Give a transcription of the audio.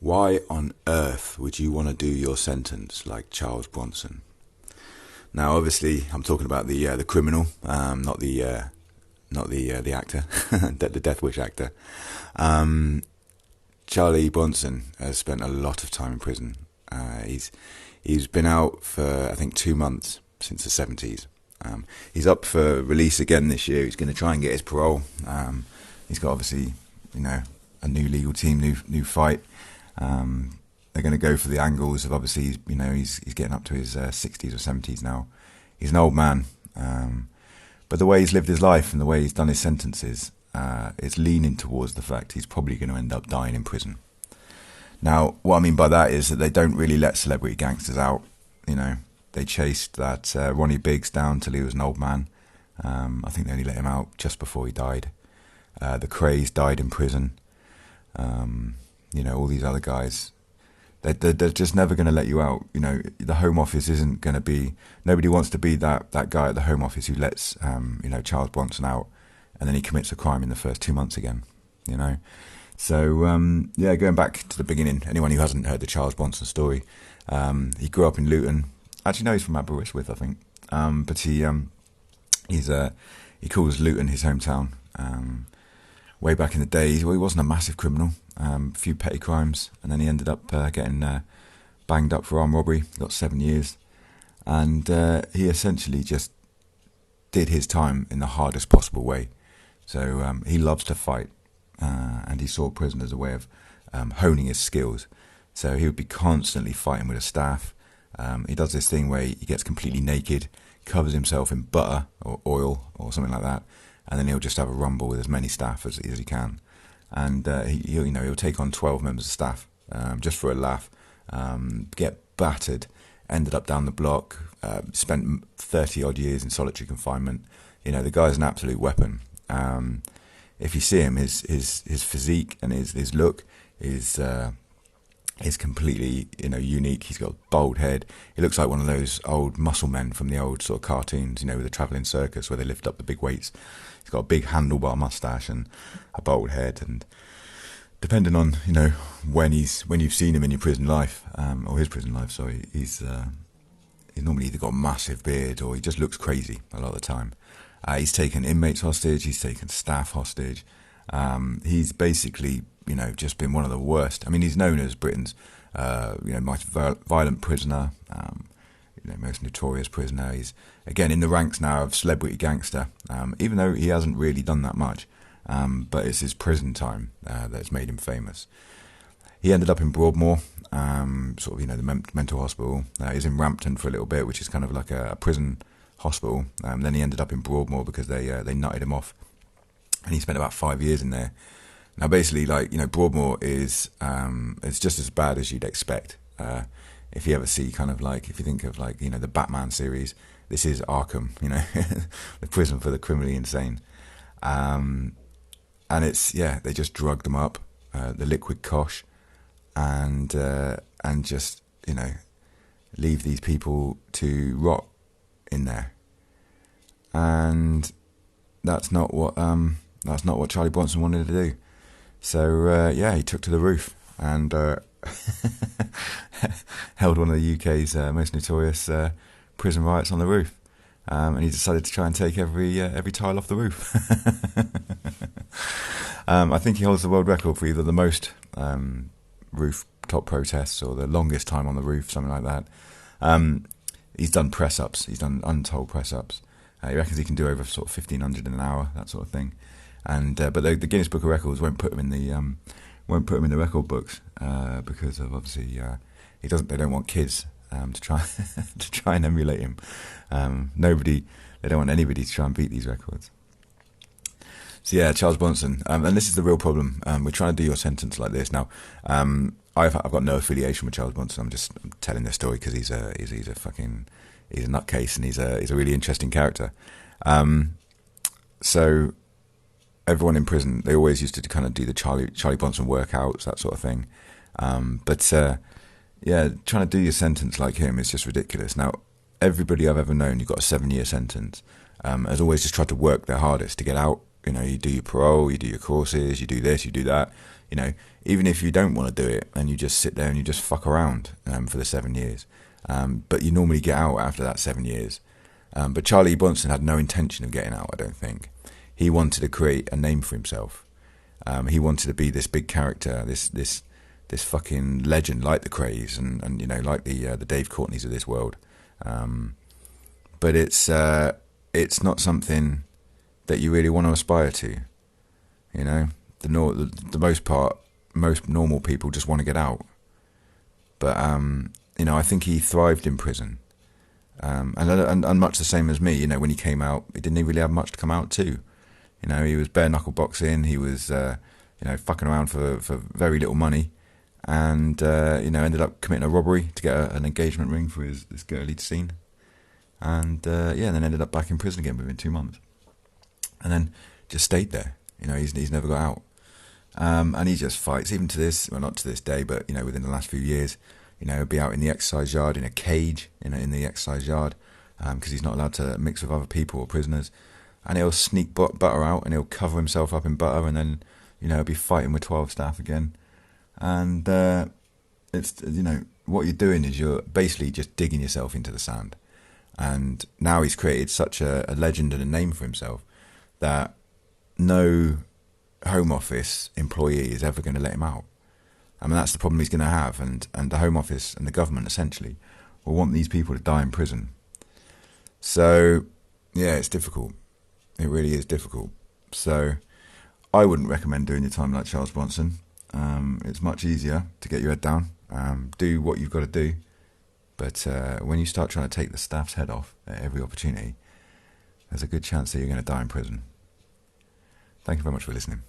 Why on earth would you want to do your sentence like Charles Bronson? Now, obviously, I'm talking about the criminal, not the actor, the Death Wish actor. Charlie Bronson has spent a lot of time in prison. He's been out for I think 2 months since the 70s. He's up for release again this year. He's going to try and get his parole. He's got obviously a new legal team, new fight. They're going to go for the angles of obviously he's getting up to his 60s or 70s now. He's an old man, but the way he's lived his life and the way he's done his sentences, it's leaning towards the fact he's probably going to end up dying in prison. Now, what I mean by that is that they don't really let celebrity gangsters out. They chased that Ronnie Biggs down till he was an old man. I think they only let him out just before he died. The Craze died in prison. All these other guys, they're just never going to let you out. The Home Office isn't going to be. Nobody wants to be that guy at the Home Office who lets Charles Bronson out, and then he commits a crime in the first 2 months again. So going back to the beginning. Anyone who hasn't heard the Charles Bronson story, he grew up in Luton. Actually, no, he's from Aberystwyth, I think. But he calls Luton his hometown. Way back in the day, he wasn't a massive criminal. A few petty crimes, and then he ended up getting banged up for armed robbery. Got 7 years, and he essentially just did his time in the hardest possible way. So he loves to fight, and he saw prison as a way of honing his skills. So he would be constantly fighting with a staff. He does this thing where he gets completely naked, covers himself in butter or oil or something like that, and then he'll just have a rumble with as many staff as he can. And he'll take on 12 members of staff just for a laugh, get battered, ended up down the block, spent 30 odd years in solitary confinement. The guy's an absolute weapon. If you see him, his physique and his look is completely unique. He's got a bald head. He looks like one of those old muscle men from the old sort of cartoons, with the travelling circus where they lift up the big weights. He's got a big handlebar mustache and a bald head, and depending on when you've seen him in your prison life, or his prison life, sorry, he's normally either got a massive beard or he just looks crazy a lot of the time. He's taken inmates hostage. He's taken staff hostage. He's basically just been one of the worst. I mean, he's known as Britain's most violent prisoner, most notorious prisoner. He's again in the ranks now of celebrity gangster, even though he hasn't really done that much. But it's his prison time that's made him famous. He ended up in Broadmoor, the mental hospital. He was in Rampton for a little bit, which is kind of like a prison hospital. Then he ended up in Broadmoor because they nutted him off, and he spent about 5 years in there. Now, basically, Broadmoor is it's just as bad as you'd expect. If you ever see if you think of the Batman series, this is Arkham, the prison for the criminally insane. And it's, they just drugged them up, the liquid cosh, and just, leave these people to rot in there. And that's not what Charlie Bronson wanted to do. So he took to the roof and held one of the UK's most notorious prison riots on the roof, and he decided to try and take every tile off the roof. I think he holds the world record for either the most rooftop protests or the longest time on the roof, something like that. He's done press-ups. He's done untold press-ups. He reckons he can do over sort of 1,500 in an hour, that sort of thing. And but the Guinness Book of Records won't put him in the record books because of obviously they don't want kids to try and emulate him. They don't want anybody to try and beat these records. So Charles Bronson, and this is the real problem. We're trying to do your sentence like this now. I've got no affiliation with Charles Bronson. I'm telling this story because he's a nutcase, and he's a really interesting character. So everyone in prison, they always used to kind of do the Charlie Bronson workouts, that sort of thing. But trying to do your sentence like him is just ridiculous. Now, everybody I've ever known who got a 7-year sentence has always just tried to work their hardest to get out. You do your parole, you do your courses, you do this, you do that. You know, even if you don't want to do it and you just sit there and you just fuck around for the 7 years, but you normally get out after that 7 years. But Charlie Bronson had no intention of getting out, I don't think. He wanted to create a name for himself. He wanted to be this big character, this fucking legend, like the Krays and you know, like the Dave Courtneys of this world. But it's not something that you really want to aspire to. You know, the most part, most normal people just want to get out. But you know, I think he thrived in prison. And much the same as me, you know, when he came out, he didn't really have much to come out to. You know, he was bare knuckle boxing, he was, you know, fucking around for very little money, and, you know, ended up committing a robbery to get an engagement ring for this girl he'd seen. And, yeah, then ended up back in prison again within 2 months. And then just stayed there. You know, he's never got out. And he just fights, even to this, well, not to this day, but, you know, within the last few years. You know, he'll be out in the exercise yard, in a cage, in the exercise yard, because he's not allowed to mix with other people or prisoners. And he'll sneak butter out, and he'll cover himself up in butter, and then, you know, he'll be fighting with 12 staff again. And it's, you know, what you're doing is you're basically just digging yourself into the sand. And now he's created such a legend and a name for himself that no Home Office employee is ever going to let him out. I mean, that's the problem he's going to have, and the Home Office and the government, essentially, will want these people to die in prison. So, yeah, it's difficult. It really is difficult. So, I wouldn't recommend doing your time like Charles Bronson. It's much easier to get your head down, do what you've got to do, but when you start trying to take the staff's head off at every opportunity, there's a good chance that you're going to die in prison. Thank you very much for listening.